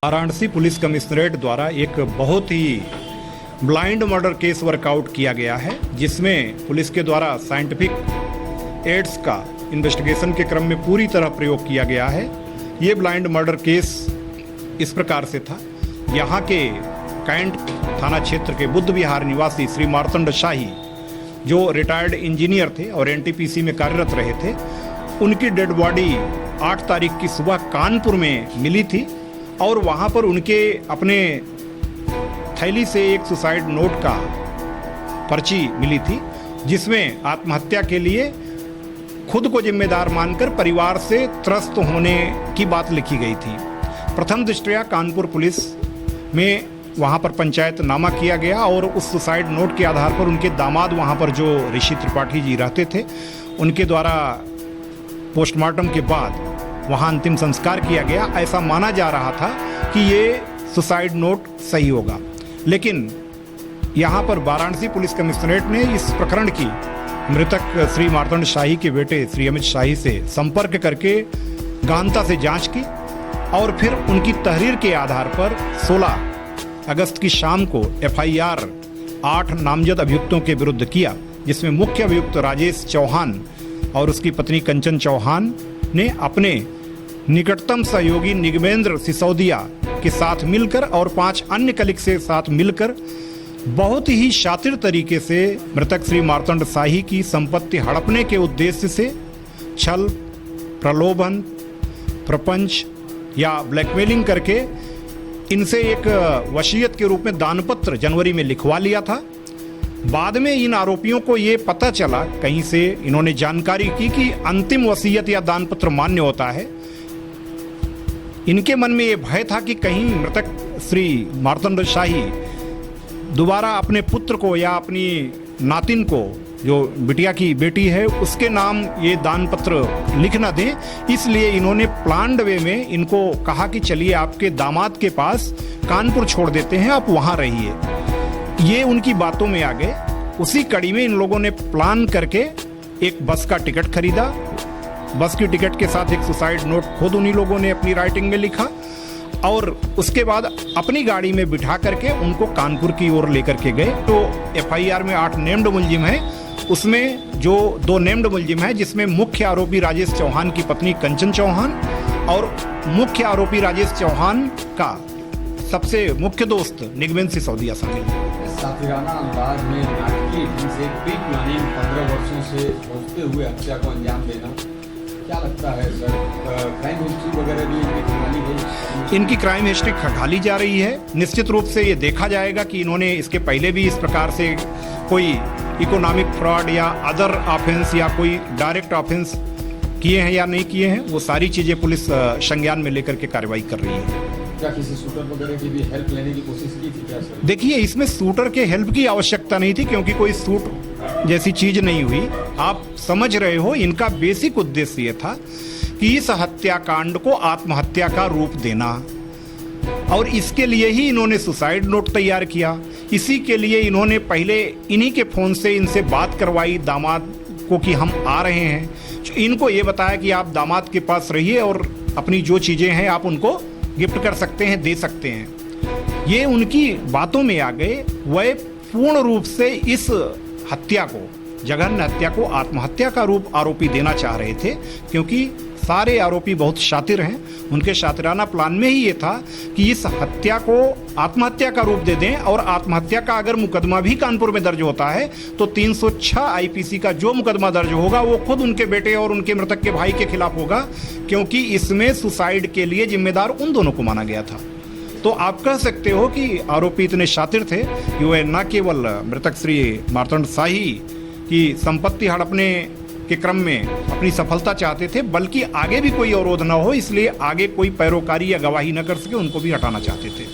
Varanasi police commissionerate द्वारा एक बहुत ही ब्लाइंड मर्डर केस वर्कआउट किया गया है, जिसमें पुलिस के द्वारा साइंटिफिक एड्स का इन्वेस्टिगेशन के क्रम में पूरी तरह प्रयोग किया गया है। ये ब्लाइंड मर्डर केस इस प्रकार से था। यहाँ के कैंट थाना क्षेत्र के बुद्ध विहार निवासी श्री मार्तंड शाही, जो रिटायर्ड इंजीनियर थे और एनटीपीसी में कार्यरत रहे थे, उनकी डेड बॉडी 8 तारीख की सुबह कानपुर में मिली थी और वहाँ पर उनके अपने थैली से एक सुसाइड नोट का पर्ची मिली थी, जिसमें आत्महत्या के लिए खुद को जिम्मेदार मानकर परिवार से त्रस्त होने की बात लिखी गई थी। प्रथम दृष्टया कानपुर पुलिस में वहाँ पर पंचायतनामा किया गया और उस सुसाइड नोट के आधार पर उनके दामाद, वहाँ पर जो ऋषि त्रिपाठी जी रहते थे, उनके द्वारा पोस्टमार्टम के बाद वहाँ अंतिम संस्कार किया गया। ऐसा माना जा रहा था कि ये सुसाइड नोट सही होगा, लेकिन यहाँ पर वाराणसी पुलिस कमिश्नरेट ने इस प्रकरण की मृतक श्री मार्तंड शाही के बेटे श्री अमित शाही से संपर्क करके गहनता से जांच की और फिर उनकी तहरीर के आधार पर 16 अगस्त की शाम को FIR 8 नामजद अभियुक्तों के विरुद्ध किया, जिसमें मुख्य अभियुक्त राजेश चौहान और उसकी पत्नी कंचन चौहान ने अपने निकटतम सहयोगी निगमेंद्र सिसोदिया के साथ मिलकर और 5 अन्य कलीग से साथ मिलकर बहुत ही शातिर तरीके से मृतक श्री मार्तंड शाही की संपत्ति हड़पने के उद्देश्य से छल, प्रलोभन, प्रपंच या ब्लैकमेलिंग करके इनसे एक वसीयत के रूप में दानपत्र जनवरी में लिखवा लिया था। बाद में इन आरोपियों को ये पता चला, कहीं से इन्होंने जानकारी की कि अंतिम वसीयत या दानपत्र मान्य होता है। इनके मन में ये भय था कि कहीं मृतक श्री मार्तंड शाही दोबारा अपने पुत्र को या अपनी नातिन को, जो बिटिया की बेटी है, उसके नाम ये दानपत्र लिख न दें, इसलिए इन्होंने प्लान्ड वे में इनको कहा कि चलिए आपके दामाद के पास कानपुर छोड़ देते हैं, आप वहाँ रहिए। ये उनकी बातों में आ गए। उसी कड़ी में इन लोगों ने प्लान करके एक बस का टिकट खरीदा। बस की टिकट के साथ एक सुसाइड नोट खुद उन्हीं लोगों ने अपनी राइटिंग में लिखा और उसके बाद अपनी गाड़ी में बिठा करके उनको कानपुर की ओर लेकर के गए। तो FIR में 8 नेम्ड मुलजिम हैं, उसमें जो 2 नेम्ड मुलजिम हैं, जिसमें मुख्य आरोपी राजेश चौहान की पत्नी कंचन चौहान और मुख्य आरोपी राजेश चौहान का सबसे मुख्य दोस्त निगमेंद्र सिसोदिया शामिल है। साथिराना अंदाज में नाटकीय ढंग से प्री प्लानिंग 15 वर्षों से सोचते हुए हत्या को अंजाम देना, क्या लगता है सर? क्राइम हिस्ट्री वगैरह भी इनकी खंगाली गई? इनकी क्राइम हिस्ट्री खंगाली जा रही है। निश्चित रूप से ये देखा जाएगा कि इन्होंने इसके पहले भी इस प्रकार से कोई इकोनॉमिक फ्रॉड या अदर ऑफेंस या कोई डायरेक्ट ऑफेंस किए हैं या नहीं किए हैं। वो सारी चीज़ें पुलिस संज्ञान में लेकर के कार्रवाई कर रही है। क्या किसी शूटर वगैरह की भी हेल्प लेने की कोशिश की थी क्या सर? देखिए, इसमें शूटर के हेल्प की आवश्यकता नहीं थी, क्योंकि कोई शूट जैसी चीज नहीं हुई। आप समझ रहे हो, इनका बेसिक उद्देश्य ये था कि इस हत्याकांड को आत्महत्या का रूप देना, और इसके लिए ही इन्होंने सुसाइड नोट तैयार किया। इसी के लिए इन्होंने पहले इन्हीं के फोन से इनसे बात करवाई दामाद को कि हम आ रहे हैं। इनको ये बताया कि आप दामाद के पास रहिए और अपनी जो चीजें हैं आप उनको गिफ्ट कर सकते हैं, दे सकते हैं। ये उनकी बातों में आ गए। वह पूर्ण रूप से इस हत्या को, जघन्य हत्या को आत्महत्या का रूप आरोपी देना चाह रहे थे, क्योंकि सारे आरोपी बहुत शातिर हैं। उनके शातिराना प्लान में ही ये था कि इस हत्या को आत्महत्या का रूप दे दें, और आत्महत्या का अगर मुकदमा भी कानपुर में दर्ज होता है तो 306 IPC का जो मुकदमा दर्ज होगा वो खुद उनके बेटे और उनके मृतक के भाई के खिलाफ होगा, क्योंकि इसमें सुसाइड के लिए जिम्मेदार उन दोनों को माना गया था। तो आप कह सकते हो कि आरोपी इतने शातिर थे कि वह न केवल मृतक श्री मार्तंड शाही की संपत्ति हड़पने के क्रम में अपनी सफलता चाहते थे, बल्कि आगे भी कोई अवरोध न हो, इसलिए आगे कोई पैरोकारी या गवाही न कर सके, उनको भी हटाना चाहते थे।